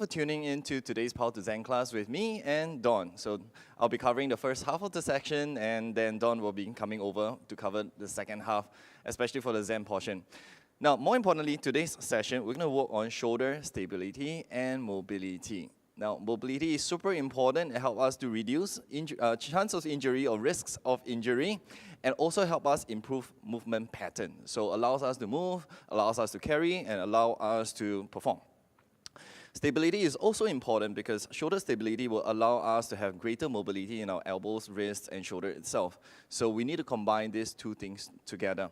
For tuning into today's Power to Zen class with me and Dawn. So I'll be covering the first half of the section, and then Dawn will be coming over to cover the second half, especially for the Zen portion. Now, more importantly, today's session, we're going to work on shoulder stability and mobility. Now, mobility is super important. It helps us to reduce chance of injury or risks of injury, and also help us improve movement pattern. So allows us to move, allows us to carry, and allow us to perform. Stability is also important because shoulder stability will allow us to have greater mobility in our elbows, wrists, and shoulder itself. So we need to combine these two things together.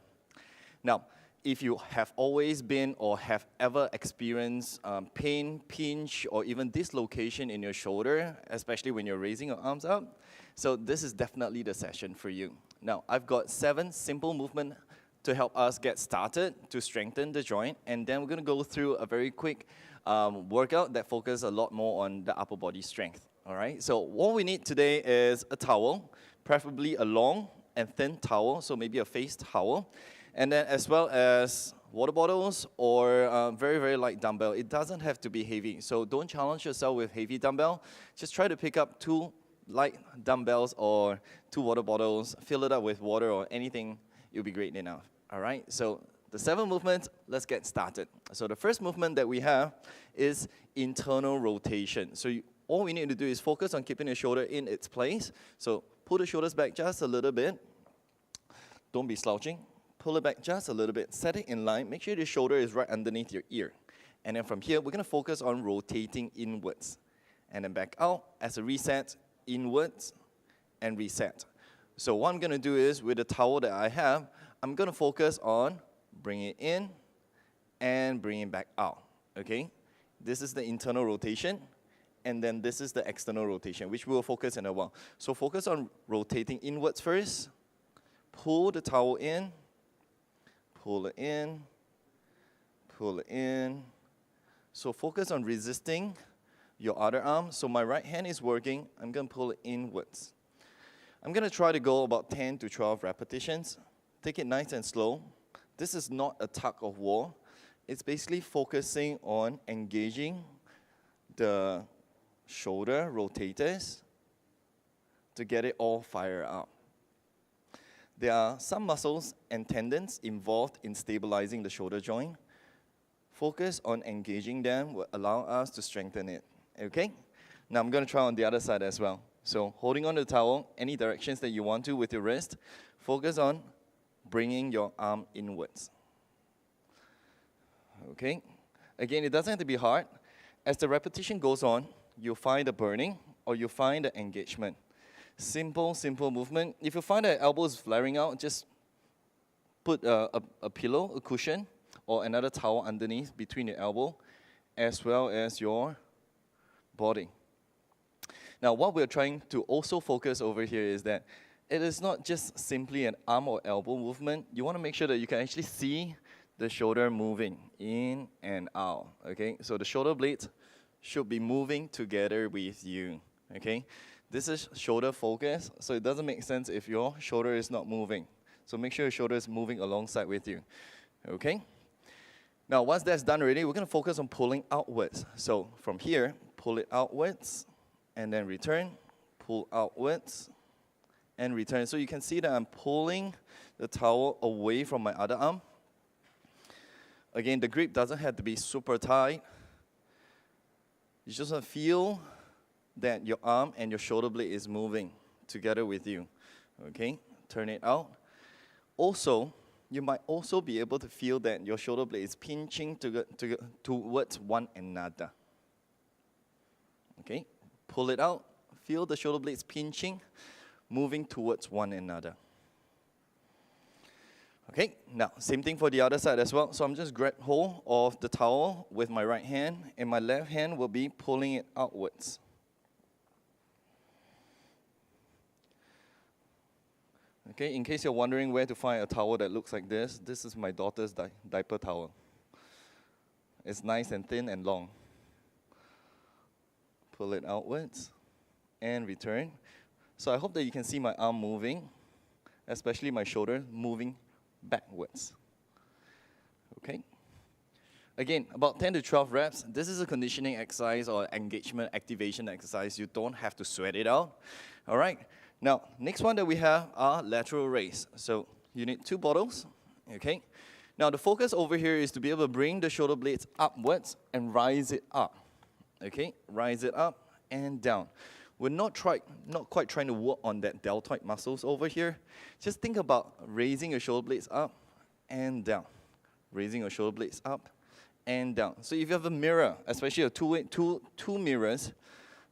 Now, if you have always been or have ever experienced pain, pinch, or even dislocation in your shoulder, especially when you're raising your arms up, so this is definitely the session for you. Now, I've got 7 simple movements to help us get started to strengthen the joint, and then we're going to go through a very quick workout that focuses a lot more on the upper body strength. All right, so what we need today is a towel, preferably a long and thin towel, so maybe a face towel, and then as well as water bottles or very, very light dumbbell. It doesn't have to be heavy, so don't challenge yourself with heavy dumbbell. Just try to pick up 2 light dumbbells or 2 water bottles, fill it up with water or anything, it'll be great enough. All right, so the 7 movements, let's get started. So the first movement that we have is internal rotation. So all we need to do is focus on keeping the shoulder in its place. So pull the shoulders back just a little bit. Don't be slouching. Pull it back just a little bit. Set it in line. Make sure the shoulder is right underneath your ear. And then from here, we're going to focus on rotating inwards. And then back out as a reset, inwards, and reset. So what I'm going to do is, with the towel that I have, I'm going to focus on bring it in and bring it back out, okay? This is the internal rotation, and then this is the external rotation, which we will focus in a while. So focus on rotating inwards first. Pull the towel in, pull it in, pull it in. So focus on resisting your other arm. So my right hand is working. I'm going to pull it inwards. I'm going to try to go about 10 to 12 repetitions. Take it nice and slow. This is not a tug of war. It's basically focusing on engaging the shoulder rotators to get it all fired up. There are some muscles and tendons involved in stabilizing the shoulder joint. Focus on engaging them will allow us to strengthen it, okay? Now I'm going to try on the other side as well. So holding on to the towel, any directions that you want to with your wrist, focus on bringing your arm inwards. Okay? Again, it doesn't have to be hard. As the repetition goes on, you'll find the burning or you'll find the engagement. Simple, simple movement. If you find that elbow is flaring out, just put a pillow, a cushion, or another towel underneath between your elbow, as well as your body. Now, what we're trying to also focus over here is that it is not just simply an arm or elbow movement. You want to make sure that you can actually see the shoulder moving in and out, okay? So the shoulder blades should be moving together with you, okay? This is shoulder focus, so it doesn't make sense if your shoulder is not moving. So make sure your shoulder is moving alongside with you, okay? Now, once that's done already, we're going to focus on pulling outwards. So from here, pull it outwards, and then return, pull outwards, and return. So you can see that I'm pulling the towel away from my other arm. Again, the grip doesn't have to be super tight. You just want to feel that your arm and your shoulder blade is moving together with you. Okay, turn it out. Also, you might also be able to feel that your shoulder blade is pinching towards one another. Okay, pull it out. Feel the shoulder blades pinching, moving towards one another. Okay, now same thing for the other side as well. So I'm just grab hold of the towel with my right hand, and my left hand will be pulling it outwards. Okay, in case you're wondering where to find a towel that looks like this is my daughter's diaper towel. It's nice and thin and long. Pull it outwards and return. So I hope that you can see my arm moving, especially my shoulder moving backwards. Okay? Again, about 10 to 12 reps. This is a conditioning exercise or engagement activation exercise. You don't have to sweat it out. All right. Now, next one that we have are lateral raise. So you need 2 bottles. Okay. Now, the focus over here is to be able to bring the shoulder blades upwards and rise it up. Okay. Rise it up and down. We're not quite trying to work on that deltoid muscles over here. Just think about raising your shoulder blades up and down. Raising your shoulder blades up and down. So if you have a mirror, especially a two mirrors,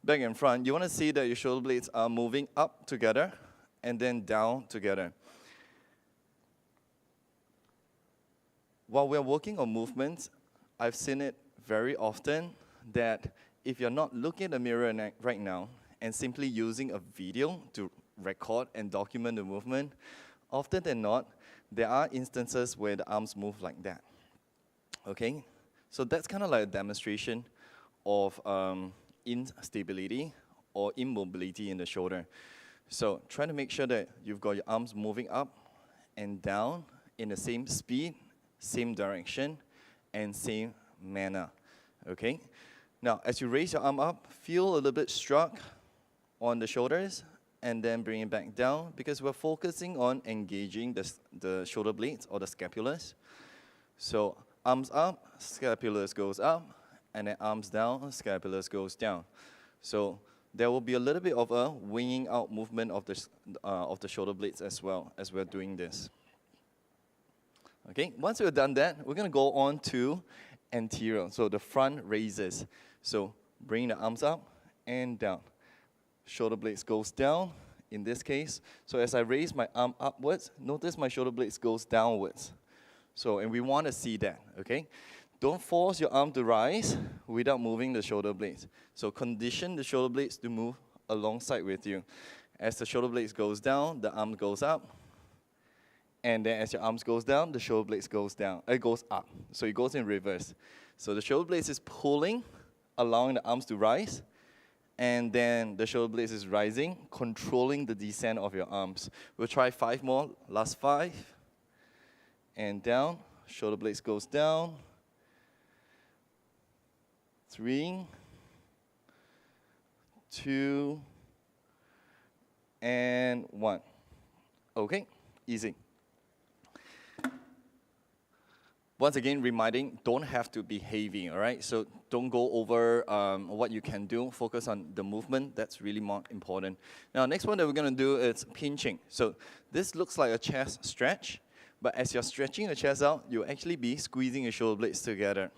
back and front, you want to see that your shoulder blades are moving up together and then down together. While we're working on movements, I've seen it very often that if you're not looking at the mirror right now and simply using a video to record and document the movement, often than not, there are instances where the arms move like that. Okay? So that's kind of like a demonstration of instability or immobility in the shoulder. So try to make sure that you've got your arms moving up and down in the same speed, same direction, and same manner. Okay? Now, as you raise your arm up, feel a little bit struck on the shoulders, and then bring it back down, because we're focusing on engaging the shoulder blades or the scapulas. So arms up, scapulas goes up, and then arms down, scapulas goes down. So there will be a little bit of a winging out movement of the shoulder blades as well as we're doing this. Okay, once we've done that, we're going to go on to anterior, so the front raises. So bring the arms up and down. Shoulder blades goes down in this case. So as I raise my arm upwards, notice my shoulder blades goes downwards. So, and we want to see that, okay? Don't force your arm to rise without moving the shoulder blades. So condition the shoulder blades to move alongside with you. As the shoulder blades goes down, the arm goes up. And then as your arms goes down, the shoulder blades goes down. It goes up. So it goes in reverse. So the shoulder blades is pulling, allowing the arms to rise. And then the shoulder blades is rising, controlling the descent of your arms. We'll try 5 more. Last 5. And down. Shoulder blades goes down. 3, 2, and 1. Okay, easy. Once again, reminding, don't have to be heavy, all right? So don't go over what you can do. Focus on the movement. That's really more important. Now, next one that we're going to do is pinching. So this looks like a chest stretch, but as you're stretching your chest out, you'll actually be squeezing your shoulder blades together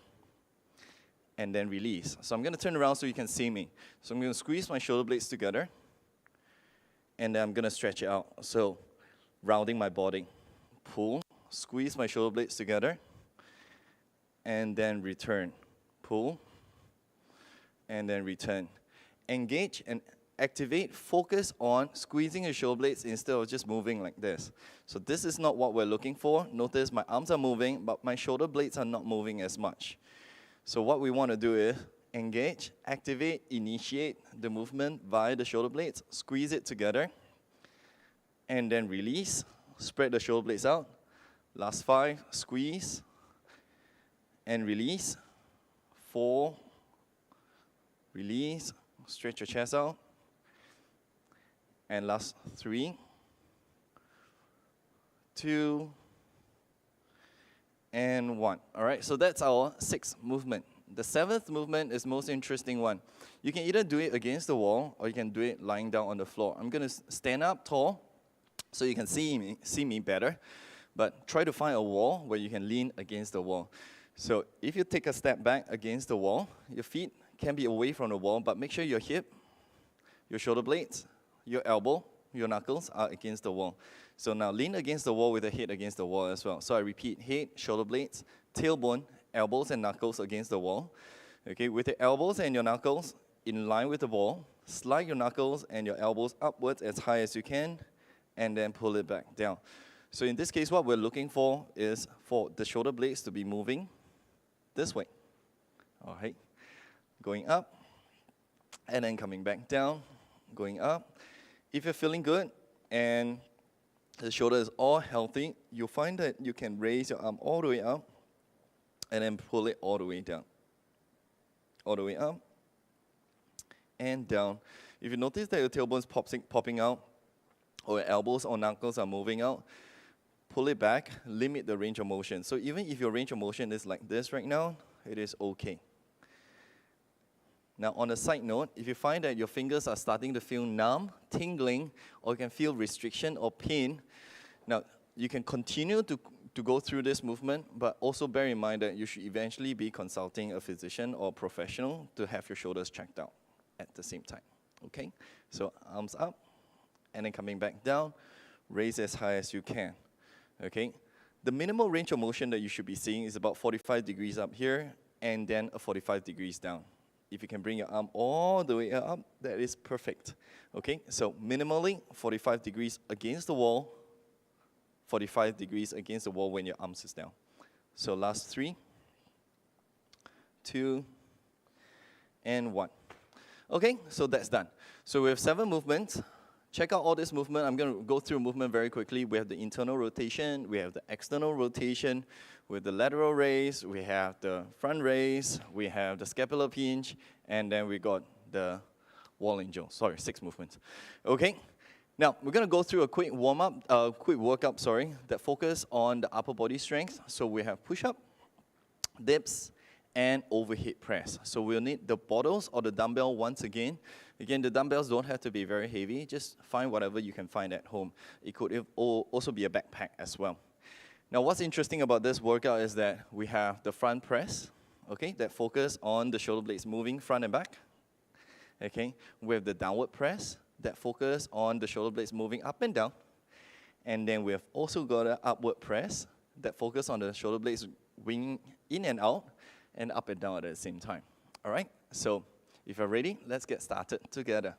and then release. So I'm going to turn around so you can see me. So I'm going to squeeze my shoulder blades together, and then I'm going to stretch it out. So rounding my body. Pull, squeeze my shoulder blades together, and then return. Pull, and then return. Engage and activate, focus on squeezing your shoulder blades instead of just moving like this. So this is not what we're looking for. Notice my arms are moving, but my shoulder blades are not moving as much. So what we want to do is engage, activate, initiate the movement via the shoulder blades, squeeze it together, and then release, spread the shoulder blades out. Last 5, squeeze, and release. 4, release, stretch your chest out. And last 3, 2, and 1. All right, so that's our 6th movement. The 7th movement is the most interesting one. You can either do it against the wall or you can do it lying down on the floor. I'm going to stand up tall so you can see me better, but try to find a wall where you can lean against the wall. So if you take a step back against the wall, your feet can be away from the wall, but make sure your hip, your shoulder blades, your elbow, your knuckles are against the wall. So now lean against the wall with the head against the wall as well. So I repeat, head, shoulder blades, tailbone, elbows and knuckles against the wall. Okay, with the elbows and your knuckles in line with the wall, slide your knuckles and your elbows upwards as high as you can, and then pull it back down. So in this case, what we're looking for is for the shoulder blades to be moving this way. All right, going up, and then coming back down, going up. If you're feeling good and the shoulder is all healthy, you'll find that you can raise your arm all the way up and then pull it all the way down. All the way up, and down. If you notice that your tailbone's popping out, or your elbows or knuckles are moving out, pull it back, limit the range of motion. So even if your range of motion is like this right now, it is okay. Now, on a side note, if you find that your fingers are starting to feel numb, tingling, or you can feel restriction or pain, now you can continue to go through this movement, but also bear in mind that you should eventually be consulting a physician or professional to have your shoulders checked out at the same time. Okay? So arms up, and then coming back down, raise as high as you can. Okay? The minimal range of motion that you should be seeing is about 45 degrees up here, and then a 45 degrees down. If you can bring your arm all the way up, that is perfect. Okay? So minimally, 45 degrees against the wall, 45 degrees against the wall when your arms is down. So last 3, 2, and 1. Okay, so that's done. So we have 7 movements. Check out all this movement. I'm going to go through movement very quickly. We have the internal rotation, we have the external rotation, with the lateral raise, we have the front raise, we have the scapular pinch, and then we got the wall angel. Sorry, 6 movements. Okay. Now, we're going to go through a quick warm-up, quick workup, that focus on the upper body strength. So we have push-up, dips, and overhead press. So we'll need the bottles or the dumbbell once again. Again, the dumbbells don't have to be very heavy. Just find whatever you can find at home. It could also be a backpack as well. Now, what's interesting about this workout is that we have the front press, okay, that focus on the shoulder blades moving front and back. Okay, we have the downward press, that focus on the shoulder blades moving up and down. And then we have also got an upward press that focus on the shoulder blades winging in and out and up and down at the same time. All right, so if you're ready, let's get started together.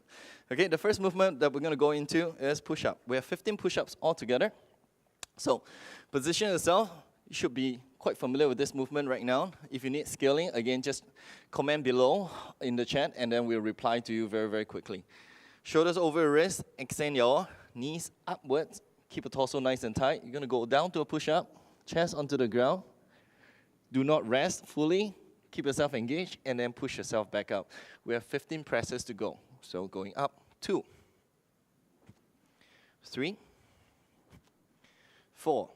Okay, the first movement that we're going to go into is push-up. We have 15 push-ups altogether. So position yourself. You should be quite familiar with this movement right now. If you need scaling, again, just comment below in the chat, and then we'll reply to you very, very quickly. Shoulders over your wrist, extend your knees upwards. Keep your torso nice and tight. You're going to go down to a push-up, chest onto the ground. Do not rest fully. Keep yourself engaged, and then push yourself back up. We have 15 presses to go. So going up, 2, 3, 4.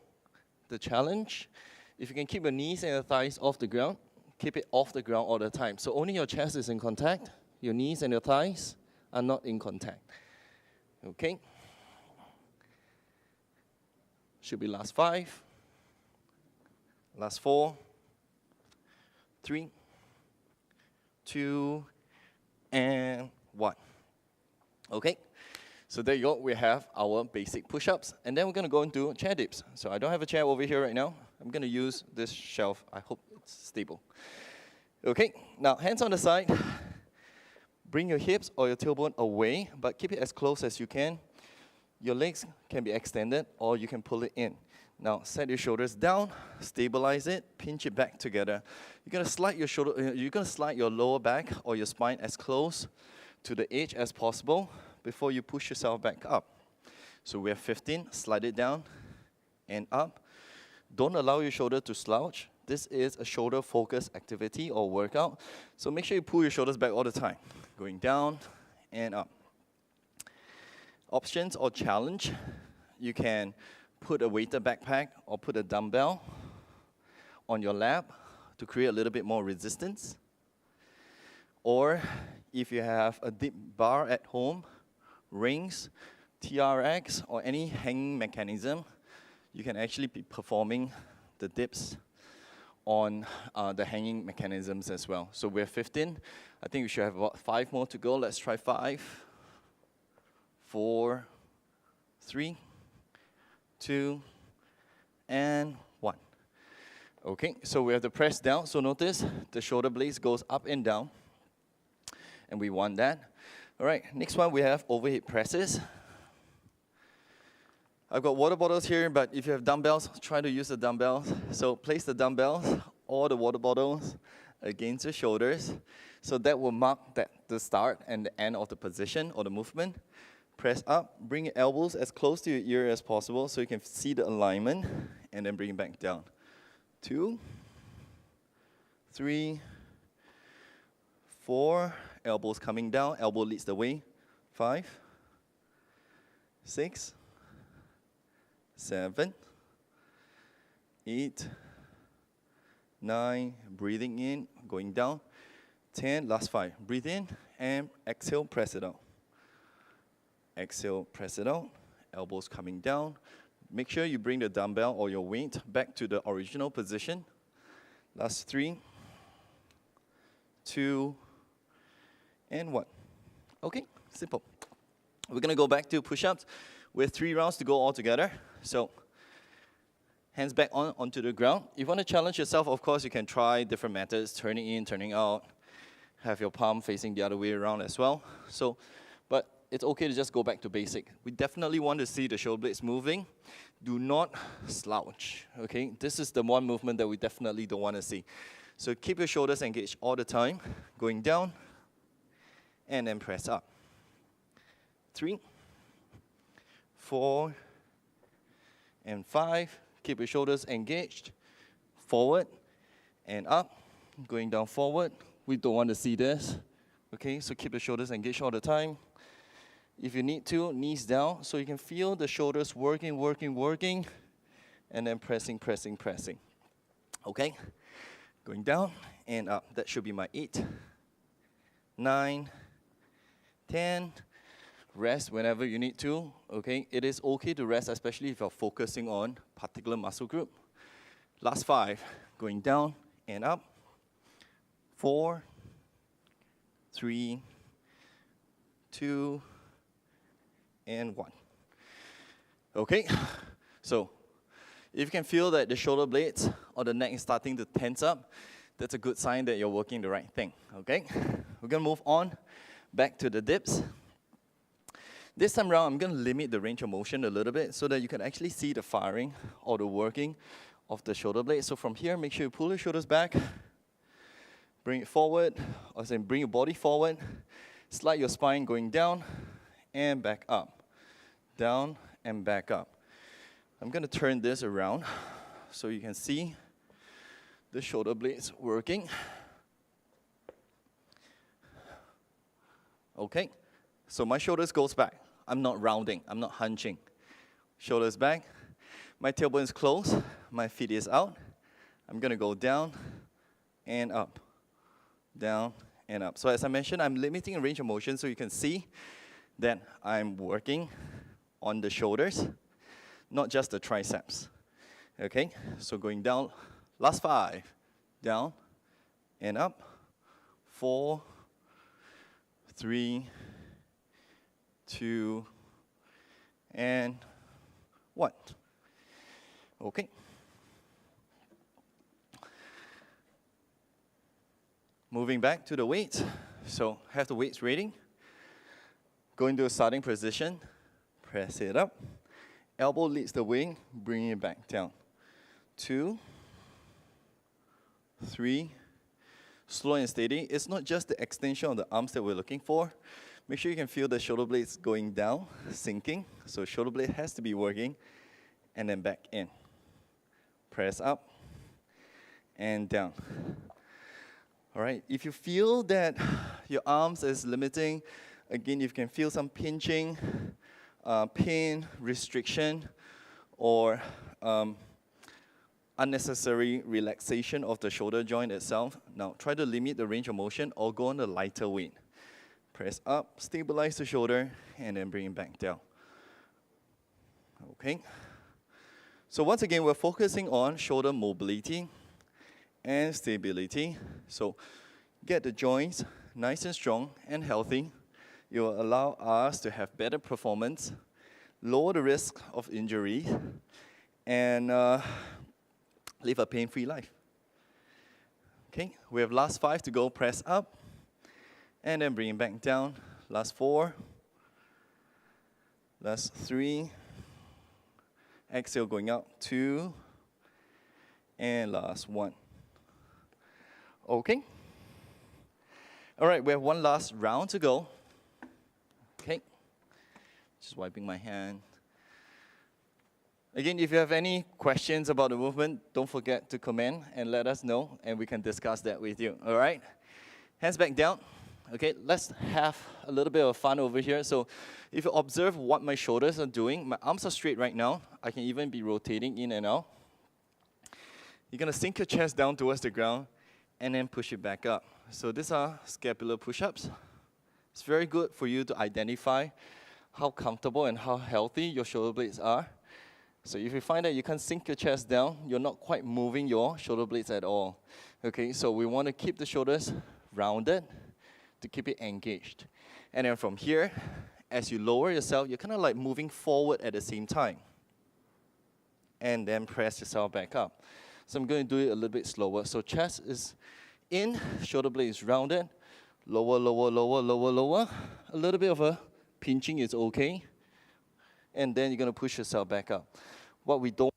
The challenge, if you can keep your knees and your thighs off the ground, keep it off the ground all the time. So only your chest is in contact. Your knees and your thighs are not in contact. Okay? Should be last 5. Last 4. 3, 2, and 1. Okay? So there you go. We have our basic push-ups. And then we're going to go into chair dips. So I don't have a chair over here right now. I'm going to use this shelf. I hope it's stable. Okay? Now, hands on the side. Bring your hips or your tailbone away, but keep it as close as you can. Your legs can be extended, or you can pull it in. Now, set your shoulders down, stabilize it, pinch it back together. You're going to slide your you're going to slide your lower back or your spine as close to the edge as possible before you push yourself back up. So we have 15, slide it down and up. Don't allow your shoulder to slouch. This is a shoulder focus activity or workout. So make sure you pull your shoulders back all the time. Going down and up. Options or challenge, you can put a weighted backpack or put a dumbbell on your lap to create a little bit more resistance. Or if you have a dip bar at home, rings, TRX, or any hanging mechanism, you can actually be performing the dips on the hanging mechanisms as well. So we're 15. I think we should have about 5 more to go. Let's try 5, 4, 3, 2, and 1. Okay, so we have the press down. So notice the shoulder blades goes up and down. And we want that. All right, next one we have overhead presses. I've got water bottles here, but if you have dumbbells, try to use the dumbbells. So place the dumbbells or the water bottles against your shoulders. So that will mark the start and the end of the position or the movement. Press up, bring your elbows as close to your ear as possible so you can see the alignment, and then bring it back down. 2, 3, 4, elbows coming down, elbow leads the way. 5, 6, 7, 8, 9, breathing in, going down. 10, last 5. Breathe in and exhale, press it out. Exhale, press it out. Elbows coming down. Make sure you bring the dumbbell or your weight back to the original position. Last 3, 2, and 1. Okay, simple. We're going to go back to push-ups with 3 rounds to go all together. So hands back onto the ground. If you want to challenge yourself, of course, you can try different methods, turning in, turning out, have your palm facing the other way around as well. So, but it's okay to just go back to basic. We definitely want to see the shoulder blades moving. Do not slouch, okay? This is the one movement that we definitely don't want to see. So keep your shoulders engaged all the time, going down, and then press up. 3, 4, and 5. Keep your shoulders engaged, forward and up, going down forward. We don't want to see this, okay? So keep the shoulders engaged all the time. If you need to, knees down, so you can feel the shoulders working, working, working, and then pressing, pressing, pressing. Okay? Going down and up. That should be my 8, 9, 10. Rest whenever you need to, okay? It is okay to rest, especially if you're focusing on particular muscle group. Last 5, going down and up. 4, 3, 2, and 1. Okay, so if you can feel that the shoulder blades or the neck is starting to tense up, that's a good sign that you're working the right thing, okay? We're gonna move on back to the dips. This time around, I'm gonna limit the range of motion a little bit so that you can actually see the firing or the working of the shoulder blade. So from here, make sure you pull your shoulders back, bring it forward, or say bring your body forward, slide your spine going down and back up, down and back up. I'm gonna turn this around so you can see the shoulder blades working. Okay, so my shoulders goes back. I'm not rounding, I'm not hunching. Shoulders back, my tailbone is closed, my feet is out. I'm gonna go down and up, down and up. So as I mentioned, I'm limiting range of motion so you can see that I'm working on the shoulders, not just the triceps. Okay, so going down, last 5, down and up, 4, 3, 2, and 1. Okay. Moving back to the weights. So have the weights ready. Go into a starting position. Press it up. Elbow leads the way. Bring it back down. 2, 3. Slow and steady. It's not just the extension of the arms that we're looking for. Make sure you can feel the shoulder blades going down, sinking. So shoulder blade has to be working. And then back in. Press up and down. All right, if you feel that your arms is limiting, again, if you can feel some pinching, pain, restriction, or unnecessary relaxation of the shoulder joint itself, now try to limit the range of motion or go on a lighter weight. Press up, stabilize the shoulder, and then bring it back down. Okay. So once again, we're focusing on shoulder mobility and stability. So get the joints nice and strong and healthy. It will allow us to have better performance, lower the risk of injury, and live a pain-free life. Okay, we have last 5 to go. Press up, and then bring it back down. Last 4, last 3, exhale going up, 2, and last 1. Okay. All right, we have one last round to go. Okay. Just wiping my hand. Again, if you have any questions about the movement, don't forget to comment and let us know, and we can discuss that with you, all right? Hands back down. Okay, let's have a little bit of fun over here. So if you observe what my shoulders are doing, my arms are straight right now. I can even be rotating in and out. You're gonna sink your chest down towards the ground and then push it back up. So these are scapular push-ups. It's very good for you to identify how comfortable and how healthy your shoulder blades are. So if you find that you can't sink your chest down, you're not quite moving your shoulder blades at all. Okay, so we want to keep the shoulders rounded to keep it engaged. And then from here, as you lower yourself, you're kind of like moving forward at the same time. And then press yourself back up. So I'm going to do it a little bit slower. So chest is in, shoulder blade is rounded, lower, lower, lower, lower, lower. A little bit of a pinching is okay. And then you're going to push yourself back up. What we don't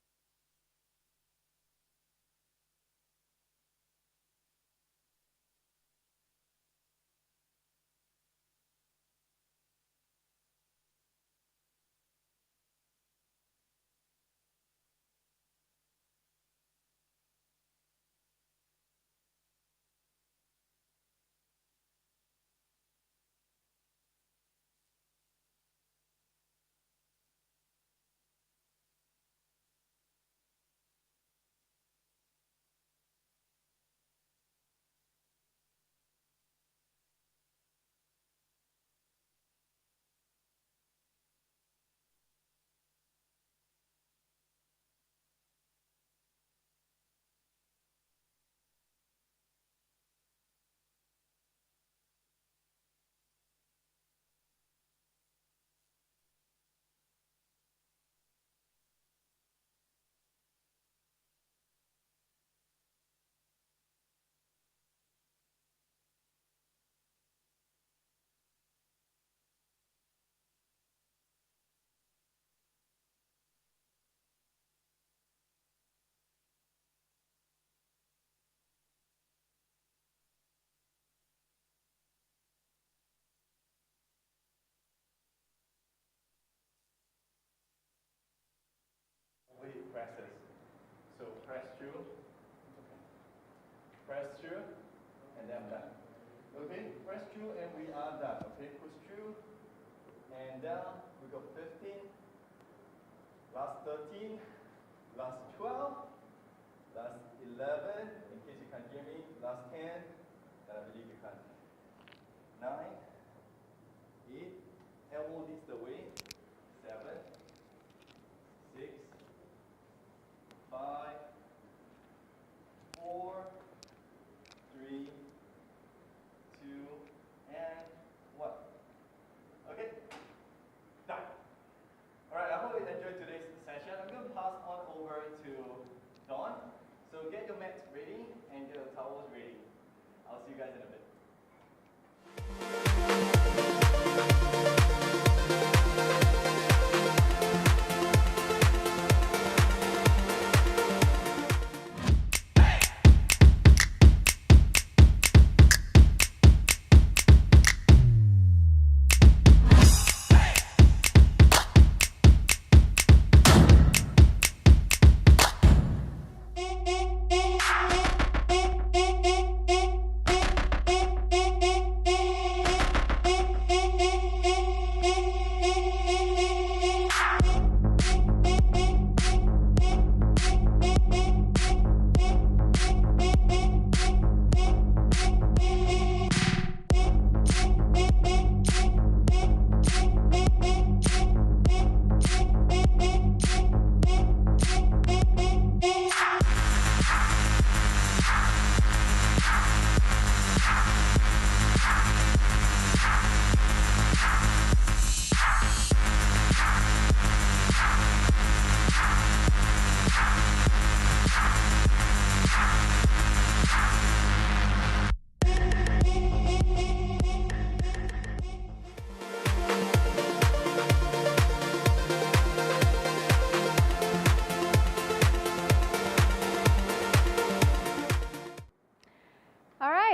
presses. So press through, and then I'm done. Okay, press through and we are done. Okay, push through and down. We got 15, last 13, last 12, last 11, in case you can't hear me, last 10, and I believe you can't. 9, 8, elbow leads the way, 7, 6, 5, 4, 3, 2, and 1. Okay, done. All right, I hope you enjoyed today's session. I'm going to pass on over to Dawn. So get your mats ready and get your towels ready. I'll see you guys in a bit.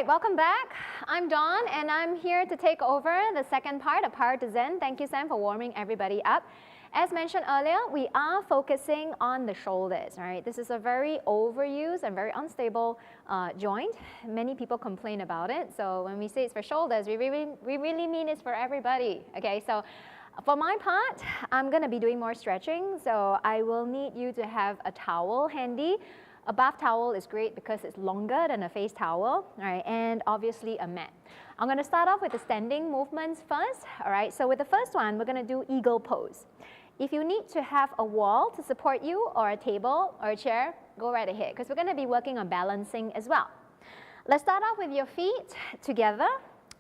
Welcome back. I'm Dawn, and I'm here to take over the second part of Power to Zen. Thank you, Sam, for warming everybody up. As mentioned earlier, we are focusing on the shoulders, right? This is a very overused and very unstable joint. Many people complain about it. So when we say it's for shoulders, we really mean it's for everybody, okay? So for my part, I'm gonna be doing more stretching. So I will need you to have a towel handy. A bath towel is great because it's longer than a face towel, right? And obviously a mat. I'm gonna start off with the standing movements first, all right? So with the first one, we're gonna do eagle pose. If you need to have a wall to support you or a table or a chair, go right ahead because we're gonna be working on balancing as well. Let's start off with your feet together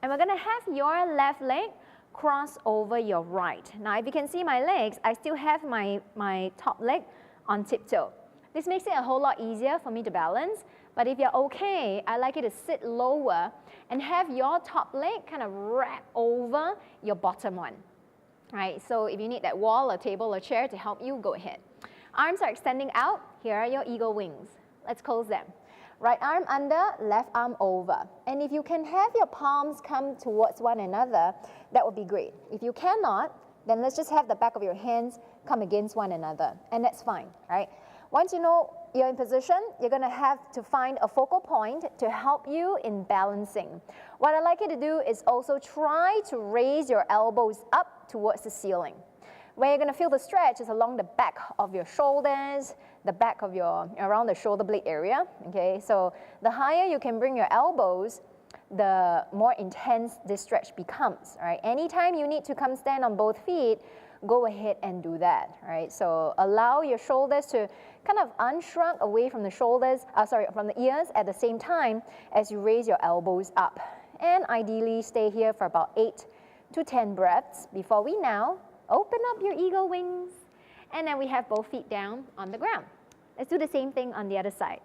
and we're gonna have your left leg cross over your right. Now if you can see my legs, I still have my top leg on tiptoe. This makes it a whole lot easier for me to balance, but if you're okay, I like you to sit lower and have your top leg kind of wrap over your bottom one. Right, so if you need that wall or table or chair to help you, go ahead. Arms are extending out. Here are your eagle wings. Let's close them. Right arm under, left arm over. And if you can have your palms come towards one another, that would be great. If you cannot, then let's just have the back of your hands come against one another, and that's fine, right? Once you know you're in position, you're gonna have to find a focal point to help you in balancing. What I'd like you to do is also try to raise your elbows up towards the ceiling. Where you're gonna feel the stretch is along the back of your shoulders, the back of around the shoulder blade area, okay? So the higher you can bring your elbows, the more intense this stretch becomes, all right? Anytime you need to come stand on both feet, go ahead and do that, right? So allow your shoulders to kind of unshrug away from the shoulders, from the ears at the same time as you raise your elbows up. And ideally stay here for about 8 to 10 breaths before we now open up your eagle wings. And then we have both feet down on the ground. Let's do the same thing on the other side.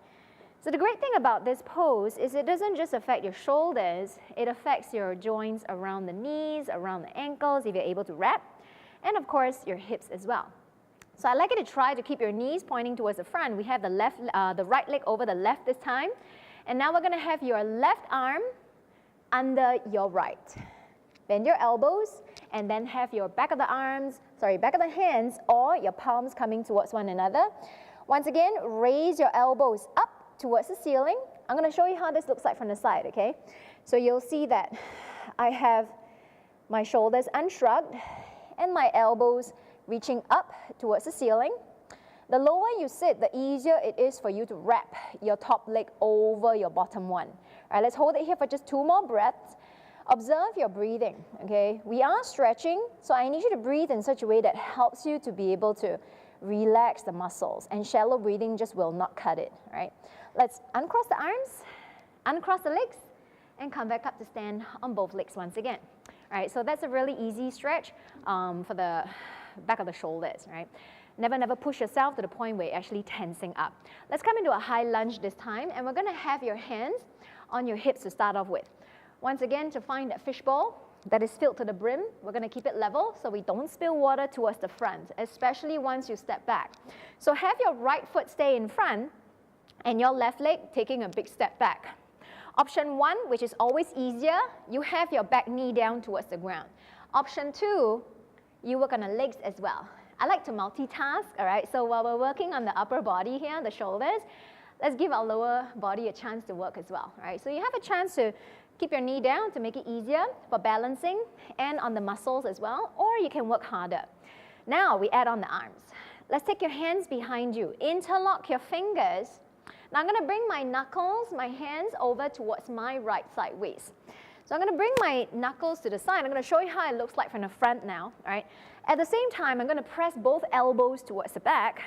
So the great thing about this pose is it doesn't just affect your shoulders, it affects your joints around the knees, around the ankles, if you're able to wrap, and of course your hips as well. So I'd like you to try to keep your knees pointing towards the front. We have the right leg over the left this time. And now we're gonna have your left arm under your right. Bend your elbows and then have your back of the hands or your palms coming towards one another. Once again, raise your elbows up towards the ceiling. I'm gonna show you how this looks like from the side, okay? So you'll see that I have my shoulders unshrugged and my elbows reaching up towards the ceiling. The lower you sit, the easier it is for you to wrap your top leg over your bottom one. All right, let's hold it here for just 2 more breaths. Observe your breathing, okay? We are stretching, so I need you to breathe in such a way that helps you to be able to relax the muscles, and shallow breathing just will not cut it, right? Let's uncross the arms, uncross the legs, and come back up to stand on both legs once again. All right, so that's a really easy stretch for the back of the shoulders, right? Never push yourself to the point where you're actually tensing up. Let's come into a high lunge this time, and we're gonna have your hands on your hips to start off with. Once again, to find that fishbowl that is filled to the brim, we're gonna keep it level so we don't spill water towards the front, especially once you step back. So have your right foot stay in front and your left leg taking a big step back. Option 1, which is always easier, you have your back knee down towards the ground. Option 2, you work on the legs as well. I like to multitask, all right? So while we're working on the upper body here, the shoulders, let's give our lower body a chance to work as well, right? So you have a chance to keep your knee down to make it easier for balancing and on the muscles as well, or you can work harder. Now we add on the arms. Let's take your hands behind you. Interlock your fingers. Now I'm gonna bring my knuckles, my hands over towards my right side waist. So I'm gonna bring my knuckles to the side. I'm gonna show you how it looks like from the front now, all right? At the same time, I'm gonna press both elbows towards the back.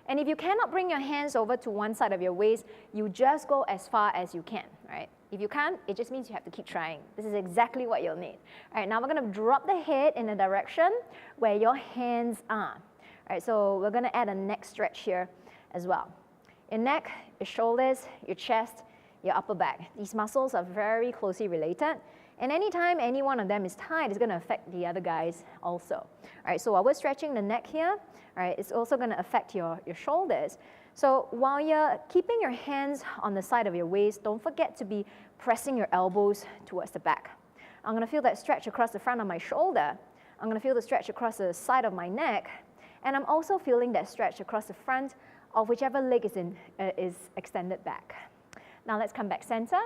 And if you cannot bring your hands over to one side of your waist, you just go as far as you can, right? If you can't, it just means you have to keep trying. This is exactly what you'll need. All right, now we're gonna drop the head in the direction where your hands are. All right, so we're gonna add a neck stretch here as well. Your neck, your shoulders, your chest, your upper back. These muscles are very closely related. And anytime any one of them is tight, it's gonna affect the other guys also. All right, so while we're stretching the neck here, all right, it's also gonna affect your shoulders. So while you're keeping your hands on the side of your waist, don't forget to be pressing your elbows towards the back. I'm going to feel that stretch across the front of my shoulder. I'm going to feel the stretch across the side of my neck. And I'm also feeling that stretch across the front of whichever leg is extended back. Now let's come back center.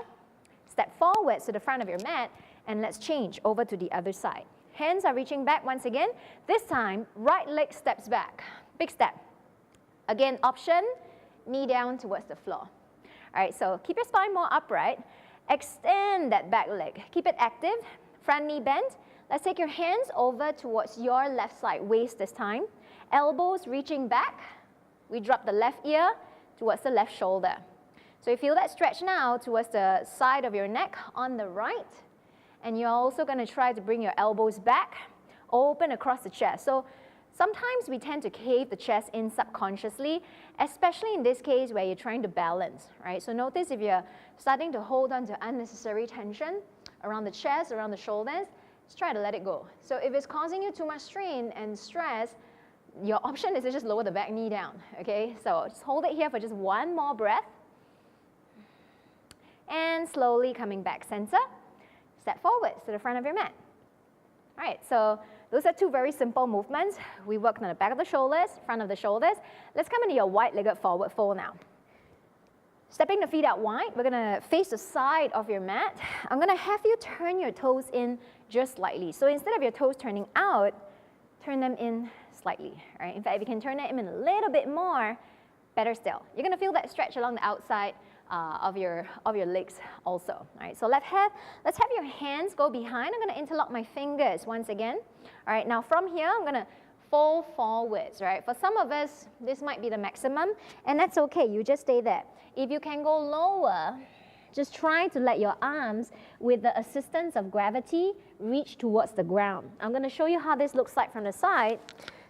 Step forwards to the front of your mat, and let's change over to the other side. Hands are reaching back once again. This time, right leg steps back. Big step. Again, option, knee down towards the floor. All right, so keep your spine more upright. Extend that back leg. Keep it active. Front knee bent. Let's take your hands over towards your left side, waist this time. Elbows reaching back. We drop the left ear towards the left shoulder. So you feel that stretch now towards the side of your neck on the right. And you're also going to try to bring your elbows back, open across the chest. So sometimes we tend to cave the chest in subconsciously, especially in this case where you're trying to balance, right? So notice if you're starting to hold on to unnecessary tension around the chest, around the shoulders, just try to let it go. So if it's causing you too much strain and stress, your option is to just lower the back knee down, okay? So just hold it here for just one more breath. And slowly coming back center, step forwards to the front of your mat. All right, so those are two very simple movements. We worked on the back of the shoulders, front of the shoulders. Let's come into your wide-legged forward fold now. Stepping the feet out wide, we're gonna face the side of your mat. I'm gonna have you turn your toes in just slightly. So instead of your toes turning out, turn them in slightly, right? In fact, if you can turn them in a little bit more, better still. You're gonna feel that stretch along the outside of your legs also. All right, so let's have your hands go behind. I'm going to interlock my fingers once again. All right, now from here, I'm going to fold forwards, right? For some of us, this might be the maximum, and that's okay. You just stay there. If you can go lower, just try to let your arms, with the assistance of gravity, reach towards the ground. I'm going to show you how this looks like from the side.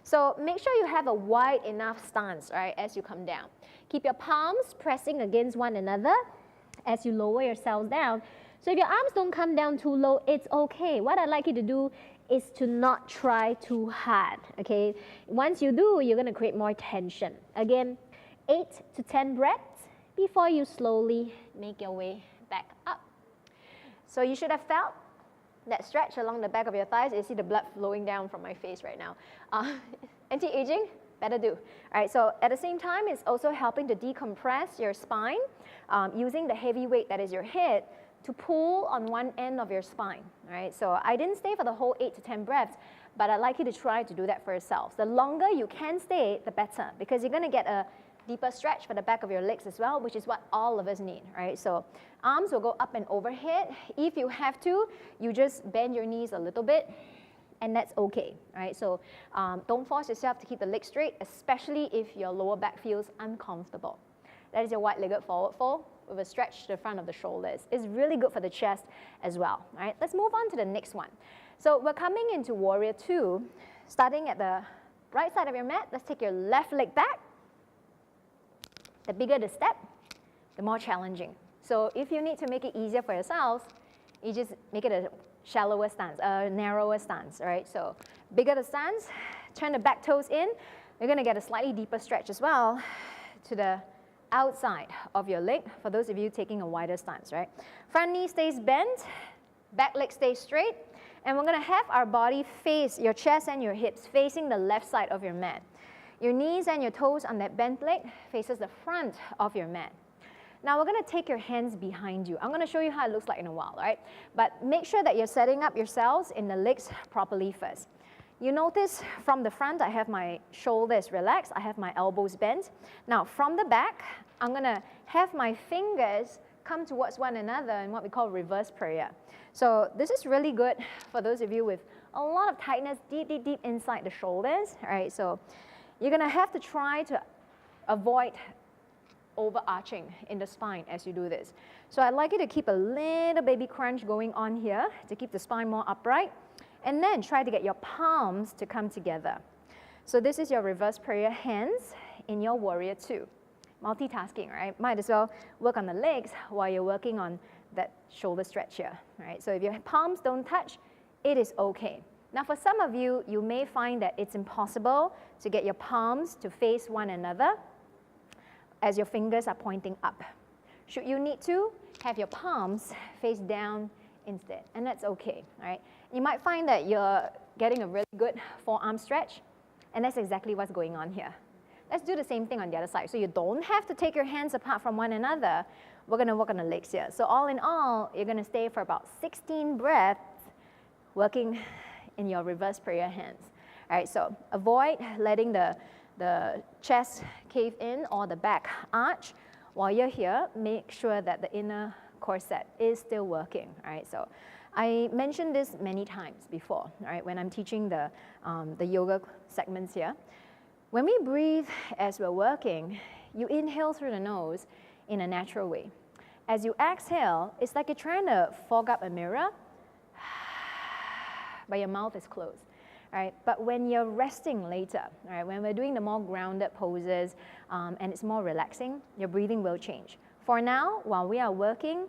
So make sure you have a wide enough stance, right, as you come down. Keep your palms pressing against one another as you lower yourselves down. So if your arms don't come down too low, it's okay. What I'd like you to do is to not try too hard, okay? Once you do, you're going to create more tension. Again, 8 to 10 breaths before you slowly make your way back up. So you should have felt that stretch along the back of your thighs. You see the blood flowing down from my face right now. Anti-aging, better do. All right, so at the same time, it's also helping to decompress your spine using the heavy weight that is your head to pull on one end of your spine. All right, so I didn't stay for the whole 8 to 10 breaths, but I'd like you to try to do that for yourselves. The longer you can stay, the better, because you're going to get a deeper stretch for the back of your legs as well, which is what all of us need, right? So arms will go up and overhead. If you have to, you just bend your knees a little bit, and that's okay, right? So don't force yourself to keep the legs straight, especially if your lower back feels uncomfortable. That is your wide-legged forward fold with a stretch to the front of the shoulders. It's really good for the chest as well, right? Let's move on to the next one. So we're coming into Warrior 2, starting at the right side of your mat. Let's take your left leg back. The bigger the step, the more challenging. So if you need to make it easier for yourselves, you just make it a shallower stance, a narrower stance, right? So bigger the stance, turn the back toes in. You're going to get a slightly deeper stretch as well to the outside of your leg, for those of you taking a wider stance, right? Front knee stays bent, back leg stays straight, and we're going to have our body face, your chest and your hips facing the left side of your mat. Your knees and your toes on that bent leg faces the front of your mat. Now we're going to take your hands behind you. I'm going to show you how it looks like in a while, right? But make sure that you're setting up yourselves in the legs properly first. You notice from the front, I have my shoulders relaxed, I have my elbows bent. Now from the back, I'm going to have my fingers come towards one another in what we call reverse prayer. So this is really good for those of you with a lot of tightness deep, deep, deep inside the shoulders, all right? So you're going to have to try to avoid overarching in the spine as you do this. So I'd like you to keep a little baby crunch going on here to keep the spine more upright, and then try to get your palms to come together. So this is your reverse prayer hands in your Warrior 2. Multitasking, right? Might as well work on the legs while you're working on that shoulder stretch here, right? So if your palms don't touch, it is okay. Now for some of you, you may find that it's impossible to get your palms to face one another as your fingers are pointing up, Should you need to, have your palms face down instead, and that's okay, all right? You might find that you're getting a really good forearm stretch, and that's exactly what's going on here. Let's do the same thing on the other side. So you don't have to take your hands apart from one another. We're gonna work on the legs here. So all in all, you're gonna stay for about 16 breaths working in your reverse prayer hands. All right, so avoid letting the chest cave in or the back arch. While you're here, make sure that the inner corset is still working. All right, so I mentioned this many times before, all right, when I'm teaching the yoga segments here. When we breathe as we're working, you inhale through the nose in a natural way. As you exhale, it's like you're trying to fog up a mirror, but your mouth is closed. Right? But when you're resting later, right, when we're doing the more grounded poses and it's more relaxing, your breathing will change. For now, while we are working,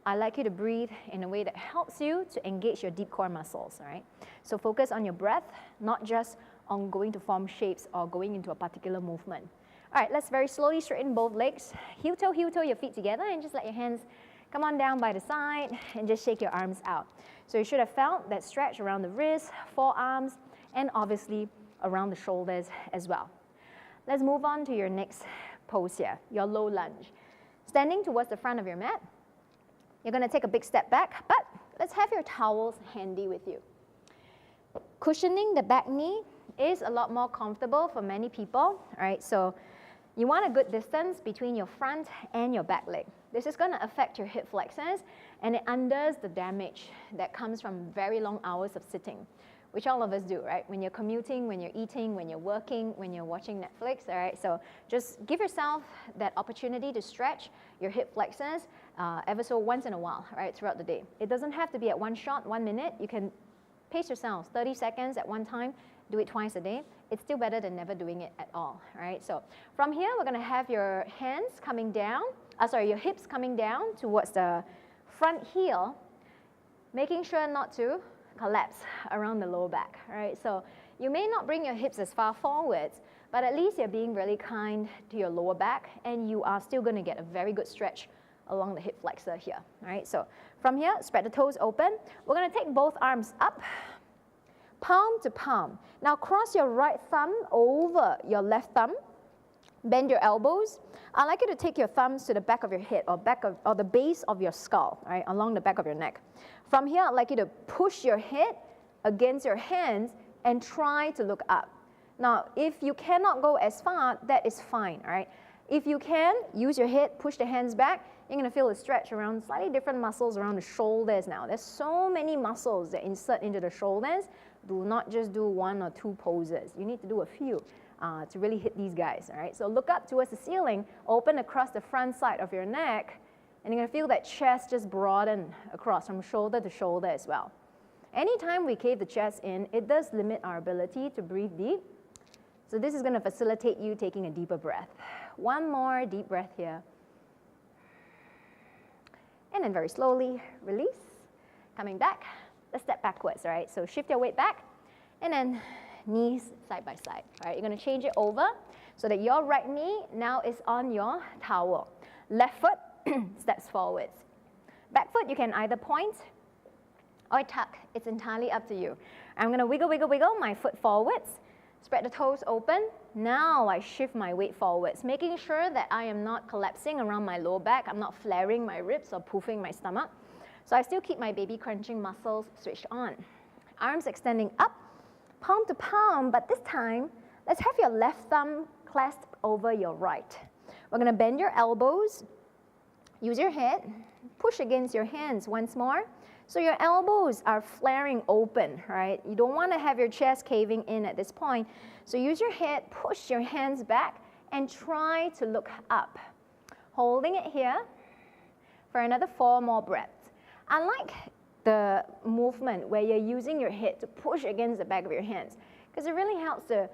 I like you to breathe in a way that helps you to engage your deep core muscles. Right? So focus on your breath, not just on going to form shapes or going into a particular movement. All right, let's very slowly straighten both legs. Heel toe, your feet together, and just let your hands come on down by the side and just shake your arms out. So you should have felt that stretch around the wrists, forearms, and obviously around the shoulders as well. Let's move on to your next pose here, your low lunge. Standing towards the front of your mat, you're gonna take a big step back, but let's have your towels handy with you. Cushioning the back knee is a lot more comfortable for many people, all right? So you want a good distance between your front and your back leg. This is gonna affect your hip flexors, and it undoes the damage that comes from very long hours of sitting, which all of us do, right? When you're commuting, when you're eating, when you're working, when you're watching Netflix, all right? So just give yourself that opportunity to stretch your hip flexors ever so once in a while, right, throughout the day. It doesn't have to be at one shot, 1 minute. You can pace yourselves, 30 seconds at one time, do it twice a day. It's still better than never doing it at all, right? So from here, we're gonna have your hands coming down, your hips coming down towards the front heel, making sure not to collapse around the lower back, right? So you may not bring your hips as far forwards, but at least you're being really kind to your lower back, and you are still gonna get a very good stretch along the hip flexor here, right? So from here, spread the toes open. We're gonna take both arms up, palm to palm. Now cross your right thumb over your left thumb. Bend your elbows. I'd like you to take your thumbs to the back of your head or the base of your skull, right, along the back of your neck. From here, I'd like you to push your head against your hands and try to look up. Now, if you cannot go as far, that is fine, all right? If you can, use your head, push the hands back. You're going to feel a stretch around slightly different muscles around the shoulders now. There's so many muscles that insert into the shoulders. Do not just do 1 or 2 poses. You need to do a few to really hit these guys, all right? So look up towards the ceiling, open across the front side of your neck, and you're going to feel that chest just broaden across from shoulder to shoulder as well. Anytime we cave the chest in, it does limit our ability to breathe deep. So this is going to facilitate you taking a deeper breath. One more deep breath here. And then very slowly release. Coming back, let's step backwards, all right? So shift your weight back, and then knees side by side, all right? You're going to change it over so that your right knee now is on your towel. Left foot steps forwards. Back foot, you can either point or tuck. It's entirely up to you. I'm going to wiggle, wiggle, wiggle my foot forwards. Spread the toes open. Now I shift my weight forwards, making sure that I am not collapsing around my lower back. I'm not flaring my ribs or poofing my stomach. So I still keep my baby crunching muscles switched on. Arms extending up, palm to palm, but this time, let's have your left thumb clasped over your right. We're going to bend your elbows, use your head, push against your hands once more. So your elbows are flaring open, right? You don't want to have your chest caving in at this point. So use your head, push your hands back, and try to look up. Holding it here for another 4 more breaths. I like the movement where you're using your head to push against the back of your hands, because it really helps to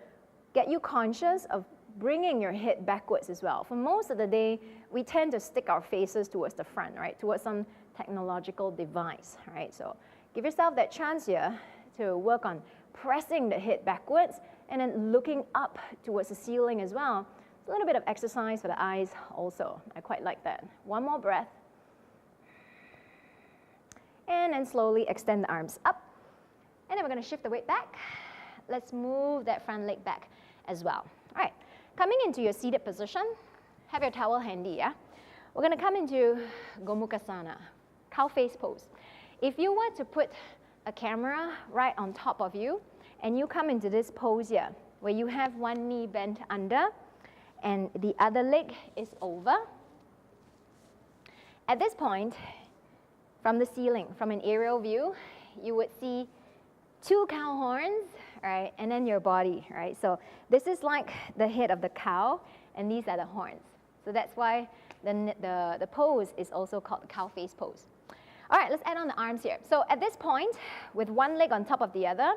get you conscious of bringing your head backwards as well. For most of the day, we tend to stick our faces towards the front, right? Towards some technological device, right? So give yourself that chance here to work on pressing the head backwards and then looking up towards the ceiling as well It's a little bit of exercise for the eyes also. I quite like that. One more breath. And then slowly extend the arms up. And then we're going to shift the weight back. Let's move that front leg back as well. All right, coming into your seated position, have your towel handy, yeah? We're going to come into Gomukhasana, cow face pose. If you were to put a camera right on top of you, and you come into this pose here, where you have one knee bent under, and the other leg is over. At this point, from the ceiling, from an aerial view, you would see two cow horns, right, and then your body, right? So this is like the head of the cow, and these are the horns. So that's why the pose is also called the cow face pose. All right, let's add on the arms here. So at this point, with one leg on top of the other,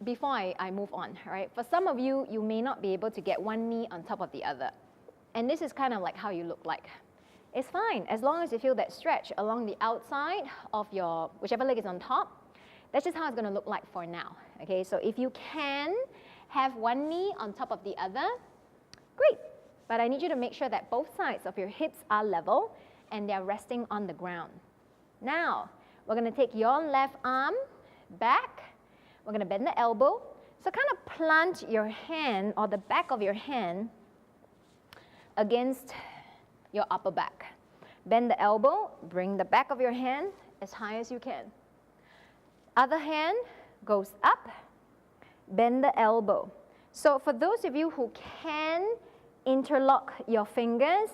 before I move on, right? For some of you, you may not be able to get one knee on top of the other. And this is kind of like how you look like. It's fine, as long as you feel that stretch along the outside of your, whichever leg is on top. That's just how it's going to look like for now, okay? So if you can have one knee on top of the other, great. But I need you to make sure that both sides of your hips are level and they're resting on the ground. Now, we're going to take your left arm back. We're going to bend the elbow. So kind of plant your hand or the back of your hand against your upper back. Bend the elbow, bring the back of your hand as high as you can. Other hand goes up, bend the elbow. So for those of you who can interlock your fingers,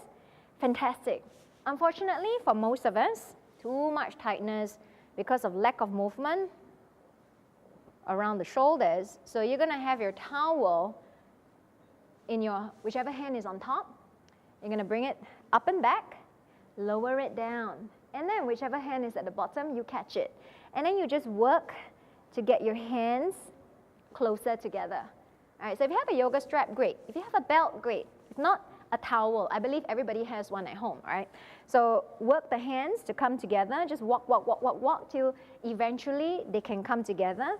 fantastic. Unfortunately, for most of us, too much tightness because of lack of movement around the shoulders. So you're going to have your towel in your, whichever hand is on top. You're going to bring it up and back, lower it down. And then whichever hand is at the bottom, you catch it. And then you just work to get your hands closer together. All right, so if you have a yoga strap, great. If you have a belt, great. If not, a towel. I believe everybody has one at home, right? So work the hands to come together. Just walk, walk, walk, walk, walk till eventually they can come together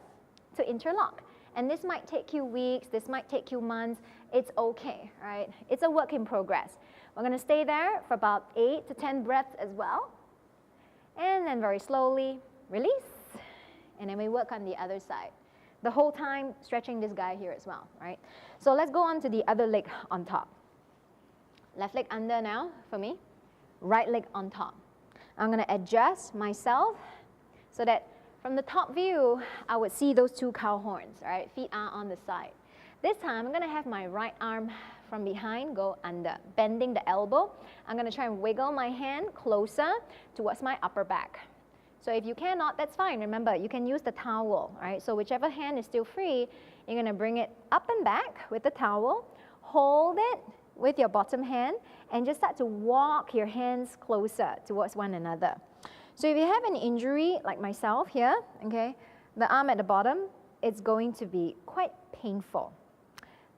to interlock. And this might take you weeks, this might take you months. It's okay, right? It's a work in progress. We're going to stay there for about 8 to 10 breaths as well. And then very slowly release. And then we work on the other side. The whole time stretching this guy here as well, right? So let's go on to the other leg on top. Left leg under now for me. Right leg on top. I'm going to adjust myself so that from the top view, I would see those two cow horns, right? Feet are on the side. This time, I'm going to have my right arm from behind go under, bending the elbow. I'm going to try and wiggle my hand closer towards my upper back. So if you cannot, that's fine. Remember, you can use the towel, right? So whichever hand is still free, you're going to bring it up and back with the towel, hold it with your bottom hand, and just start to walk your hands closer towards one another. So if you have an injury, like myself here, okay, the arm at the bottom, it's going to be quite painful.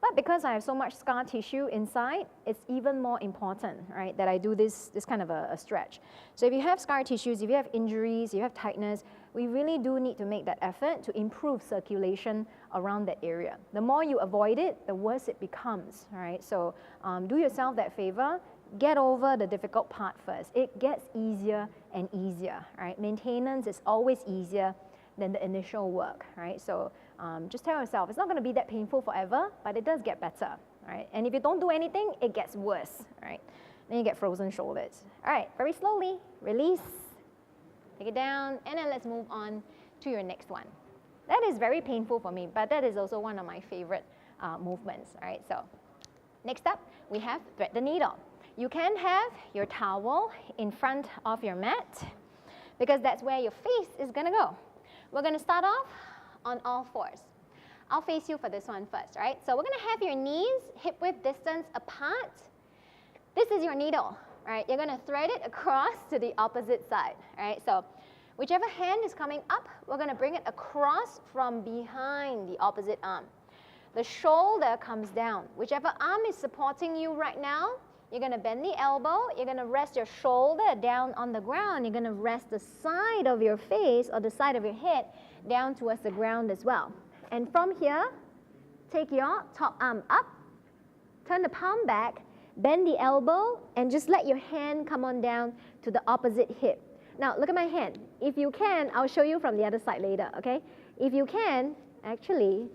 But because I have so much scar tissue inside, it's even more important, right, that I do this kind of a stretch. So if you have scar tissues, if you have injuries, if you have tightness, we really do need to make that effort to improve circulation around that area. The more you avoid it, the worse it becomes, right? So do yourself that favor. Get over the difficult part first. It gets easier and easier, right? Maintenance is always easier than the initial work, right? So just tell yourself, it's not going to be that painful forever, but it does get better, right? And if you don't do anything, it gets worse, right? Then you get frozen shoulders. All right, very slowly, release, take it down, and then let's move on to your next one. That is very painful for me, but that is also one of my favorite movements, all right? So next up, we have thread the needle. You can have your towel in front of your mat because that's where your face is going to go. We're going to start off on all fours. I'll face you for this one first, right? So we're going to have your knees hip-width distance apart. This is your needle, right? You're going to thread it across to the opposite side, right? So whichever hand is coming up, we're going to bring it across from behind the opposite arm. The shoulder comes down. Whichever arm is supporting you right now, you're going to bend the elbow, you're going to rest your shoulder down on the ground, you're going to rest the side of your face or the side of your head down towards the ground as well. And from here, take your top arm up, turn the palm back, bend the elbow, and just let your hand come on down to the opposite hip. Now, look at my hand. If you can, I'll show you from the other side later, okay? If you can, actually,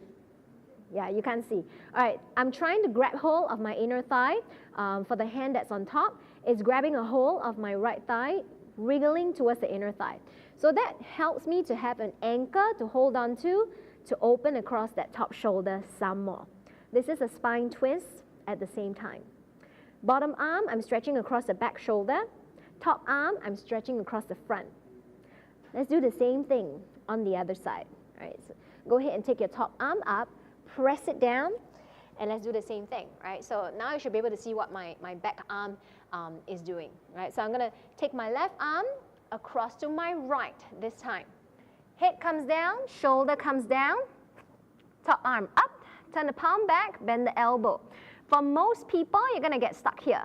yeah, you can't see. All right, I'm trying to grab hold of my inner thigh. For the hand that's on top, it's grabbing a hold of my right thigh, wriggling towards the inner thigh. So that helps me to have an anchor to hold on to open across that top shoulder some more. This is a spine twist at the same time. Bottom arm, I'm stretching across the back shoulder. Top arm, I'm stretching across the front. Let's do the same thing on the other side. All right, so go ahead and take your top arm up, press it down, and let's do the same thing, right? So now you should be able to see what my back arm is doing, right? So I'm gonna take my left arm across to my right this time. Head comes down, shoulder comes down, top arm up, turn the palm back, bend the elbow. For most people, you're gonna get stuck here.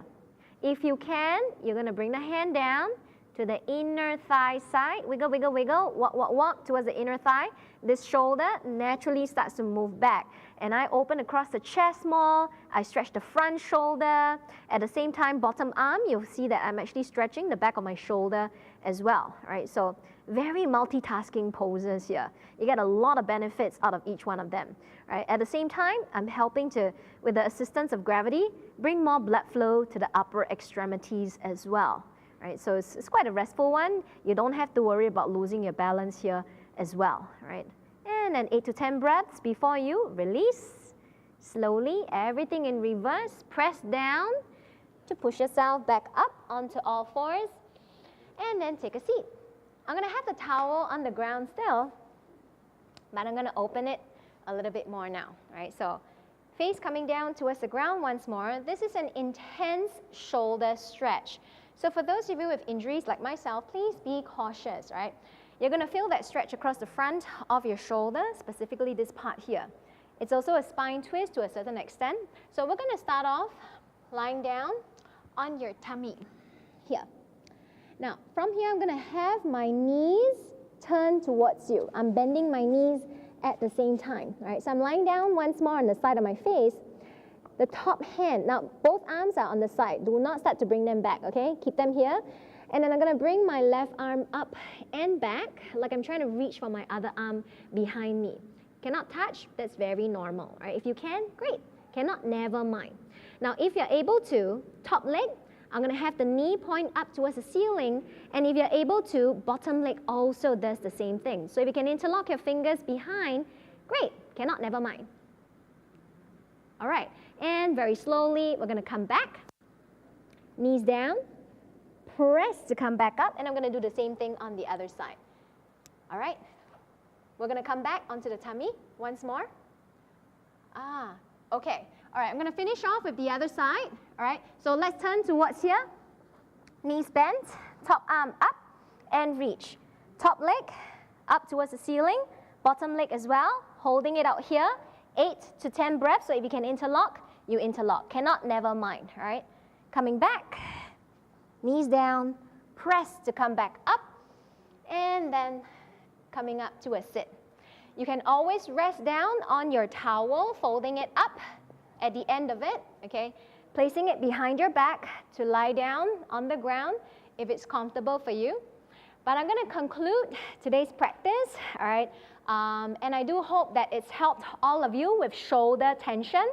If you can, you're gonna bring the hand down to the inner thigh side, wiggle, wiggle, wiggle, walk, walk, walk towards the inner thigh. This shoulder naturally starts to move back. And I open across the chest more, I stretch the front shoulder. At the same time, bottom arm, you'll see that I'm actually stretching the back of my shoulder as well, right? So very multitasking poses here. You get a lot of benefits out of each one of them, right? At the same time, I'm helping to, with the assistance of gravity, bring more blood flow to the upper extremities as well. Right, so it's quite a restful one. You don't have to worry about losing your balance here as well, right? And then 8 to 10 breaths before you release. Slowly, everything in reverse. Press down to push yourself back up onto all fours. And then take a seat. I'm gonna have the towel on the ground still, but I'm gonna open it a little bit more now, right? So face coming down towards the ground once more. This is an intense shoulder stretch. So for those of you with injuries like myself, please be cautious, right? You're gonna feel that stretch across the front of your shoulder, specifically this part here. It's also a spine twist to a certain extent. So we're gonna start off lying down on your tummy here. Now, from here, I'm gonna have my knees turn towards you. I'm bending my knees at the same time, right? So I'm lying down once more on the side of my face. The top hand, now both arms are on the side. Do not start to bring them back, okay? Keep them here. And then I'm gonna bring my left arm up and back, like I'm trying to reach for my other arm behind me. Cannot touch, that's very normal, right? If you can, great. Cannot, never mind. Now, if you're able to, top leg, I'm gonna have the knee point up towards the ceiling, and if you're able to, bottom leg also does the same thing. So if you can interlock your fingers behind, great. Cannot, never mind. All right, and very slowly, we're gonna come back. Knees down, press to come back up, and I'm gonna do the same thing on the other side. All right, we're gonna come back onto the tummy once more. Okay. All right, I'm gonna finish off with the other side. All right, so let's turn towards here. Knees bent, top arm up, and reach. Top leg up towards the ceiling, bottom leg as well, holding it out here. 8 to 10 breaths, so if you can interlock, you interlock. Cannot, never mind, all right? Coming back, knees down, press to come back up, and then coming up to a sit. You can always rest down on your towel, folding it up at the end of it, okay? Placing it behind your back to lie down on the ground if it's comfortable for you. But I'm gonna conclude today's practice, all right? And I do hope that it's helped all of you with shoulder tension.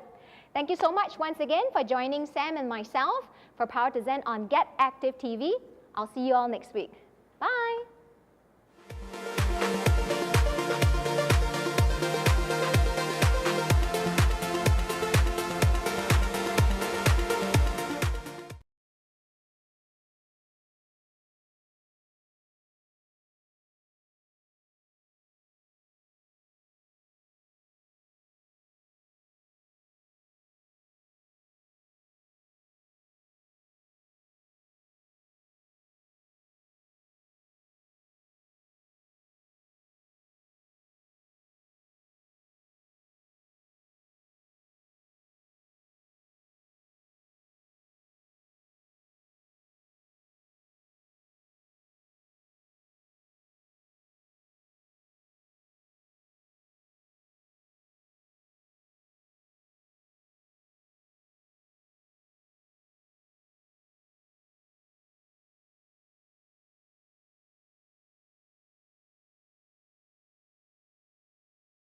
Thank you so much once again for joining Sam and myself for Power to Zen on Get Active TV. I'll see you all next week. Bye.